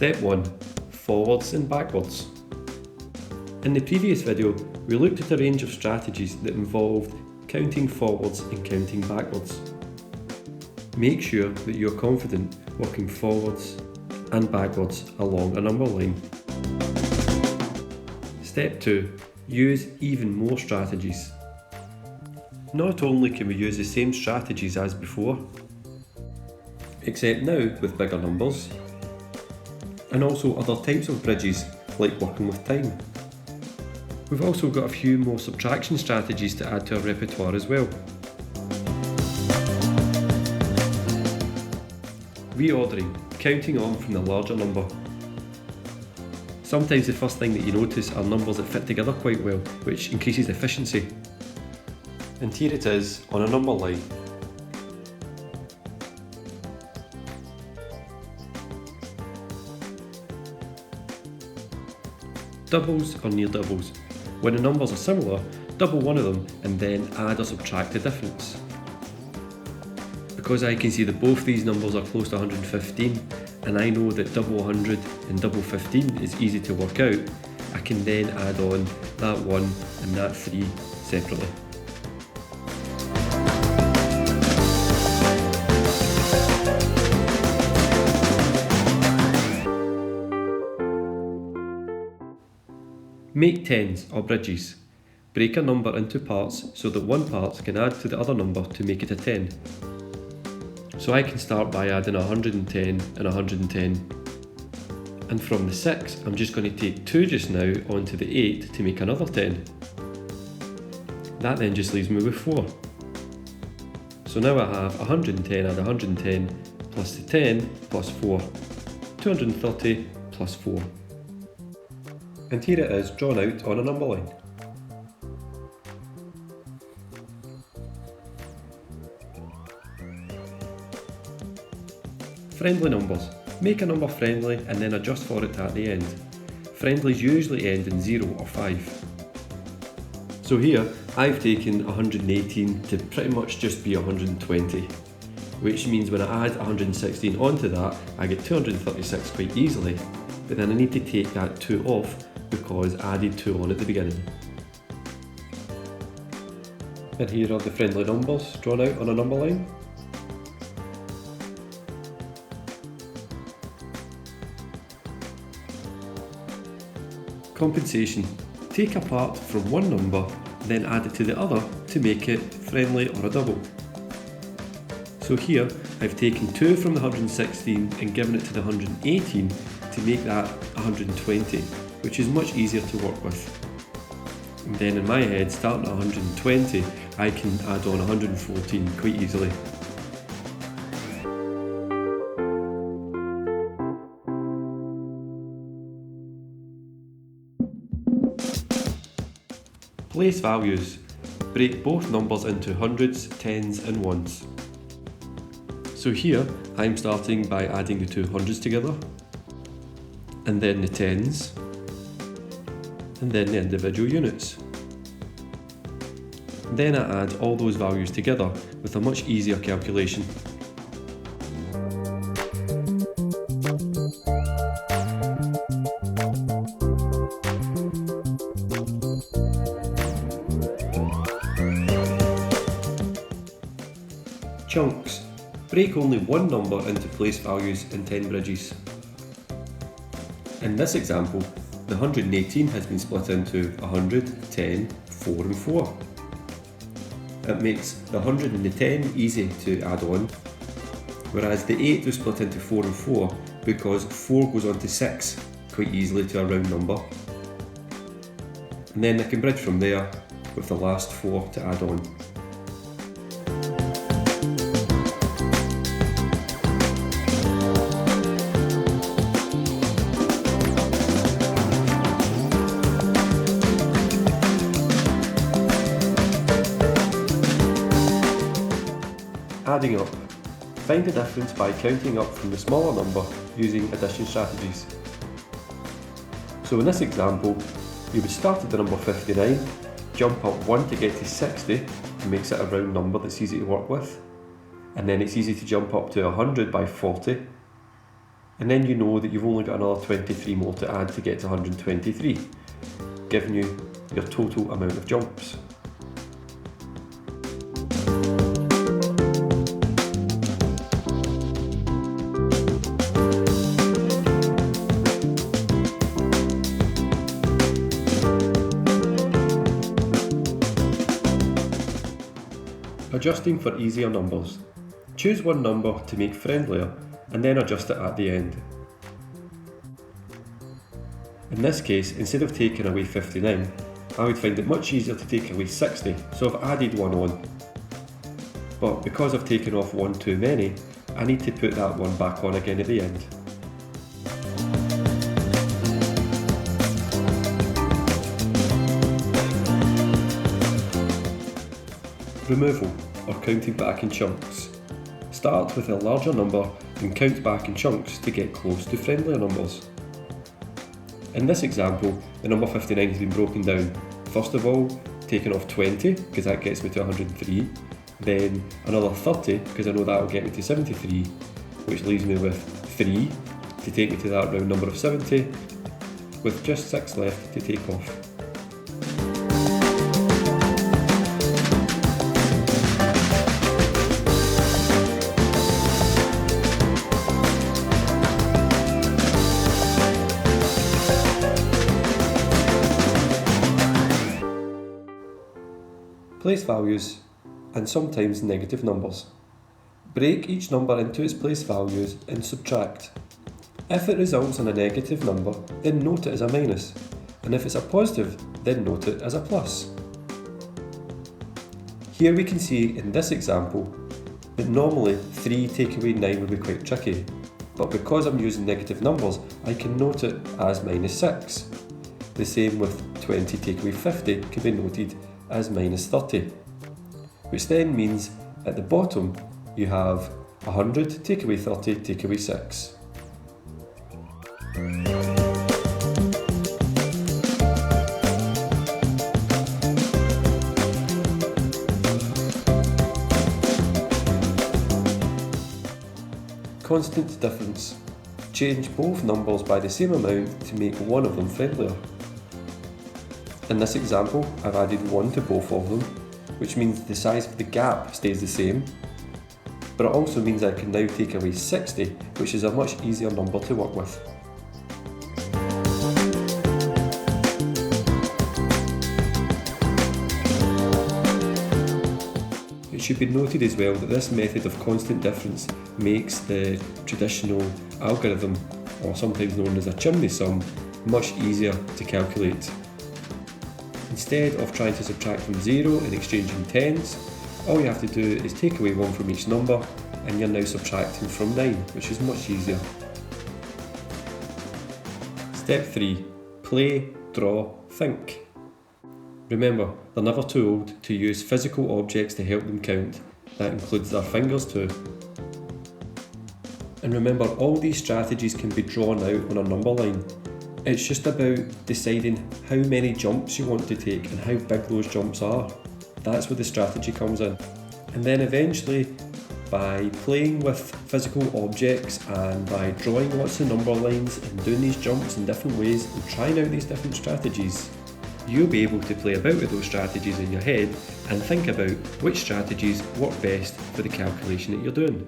Step 1. Forwards and backwards. In the previous video, we looked at a range of strategies that involved counting forwards and counting backwards. Make sure that you are confident working forwards and backwards along a number line. Step 2. Use even more strategies. Not only can we use the same strategies as before, except now with bigger numbers, and also other types of bridges like working with time. We've also got a few more subtraction strategies to add to our repertoire as well. Reordering, counting on from the larger number. Sometimes the first thing that you notice are numbers that fit together quite well, which increases efficiency. And here it is on a number line. Doubles or near doubles. When the numbers are similar, double one of them and then add or subtract the difference. Because I can see that both these numbers are close to 115, and I know that double 100 and double 15 is easy to work out, I can then add on that 1 and that 3 separately. Make tens or bridges. Break a number into parts so that one part can add to the other number to make it a 10. So I can start by adding 110 and 110. And from the 6, I'm just going to take 2 just now onto the 8 to make another 10. That then just leaves me with 4. So now I have 110 add 110 plus the 10 plus 4. 230 plus 4. And here it is drawn out on a number line. Friendly numbers. Make a number friendly and then adjust for it at the end. Friendlies usually end in 0 or 5. So here I've taken 118 to pretty much just be 120, which means when I add 116 onto that I get 236 quite easily, but then I need to take that 2 off because I added 2 on at the beginning. And here are the friendly numbers drawn out on a number line. Compensation. Take a part from one number, then add it to the other to make it friendly or a double. So here I've taken 2 from the 116 and given it to the 118 to make that 120, which is much easier to work with. And then in my head, starting at 120, I can add on 114 quite easily. Place values. Break both numbers into hundreds, tens and ones. So here, I'm starting by adding the 2 hundreds together, and then the tens, and then the individual units. Then I add all those values together with a much easier calculation. Chunks. Break only one number into place values in 10 bridges. In this example, the 118 has been split into 100, 10, 4 and 4. It makes the 100 and the 10 easy to add on, whereas the 8 was split into 4 and 4 because 4 goes on to 6 quite easily to a round number. And then I can bridge from there with the last 4 to add on. Adding up. Find the difference by counting up from the smaller number using addition strategies. So in this example, you would start at the number 59, jump up 1 to get to 60, and makes it a round number that's easy to work with. And then it's easy to jump up to 100 by 40, and then you know that you've only got another 23 more to add to get to 123, giving you your total amount of jumps. Adjusting for easier numbers. Choose one number to make friendlier and then adjust it at the end. In this case, instead of taking away 59, I would find it much easier to take away 60, so I've added one on. But because I've taken off one too many, I need to put that one back on again at the end. Removal, or counting back in chunks. Start with a larger number and count back in chunks to get close to friendlier numbers. In this example, the number 59 has been broken down. First of all, taking off 20, because that gets me to 103, then another 30, because I know that will get me to 73, which leaves me with 3 to take me to that round number of 70, with just 6 left to take off. Place values, and sometimes negative numbers. Break each number into its place values and subtract. If it results in a negative number, then note it as a minus, and if it's a positive, then note it as a plus. Here we can see in this example that normally 3 take away 9 would be quite tricky, but because I'm using negative numbers, I can note it as minus 6. The same with 20 take away 50 can be noted as minus 30, which then means at the bottom you have 100 take away 30 take away 6. Constant difference. Change both numbers by the same amount to make one of them friendlier. In this example, I've added 1 to both of them, which means the size of the gap stays the same, but it also means I can now take away 60, which is a much easier number to work with. It should be noted as well that this method of constant difference makes the traditional algorithm, or sometimes known as a chimney sum, much easier to calculate. Instead of trying to subtract from 0 and exchanging tens, all you have to do is take away 1 from each number and you're now subtracting from 9, which is much easier. Step 3. Play, draw, think. Remember, they're never too old to use physical objects to help them count. That includes their fingers too. And remember, all these strategies can be drawn out on a number line. It's just about deciding how many jumps you want to take and how big those jumps are. That's where the strategy comes in. And then eventually, by playing with physical objects and by drawing lots of number lines and doing these jumps in different ways and trying out these different strategies, you'll be able to play about with those strategies in your head and think about which strategies work best for the calculation that you're doing.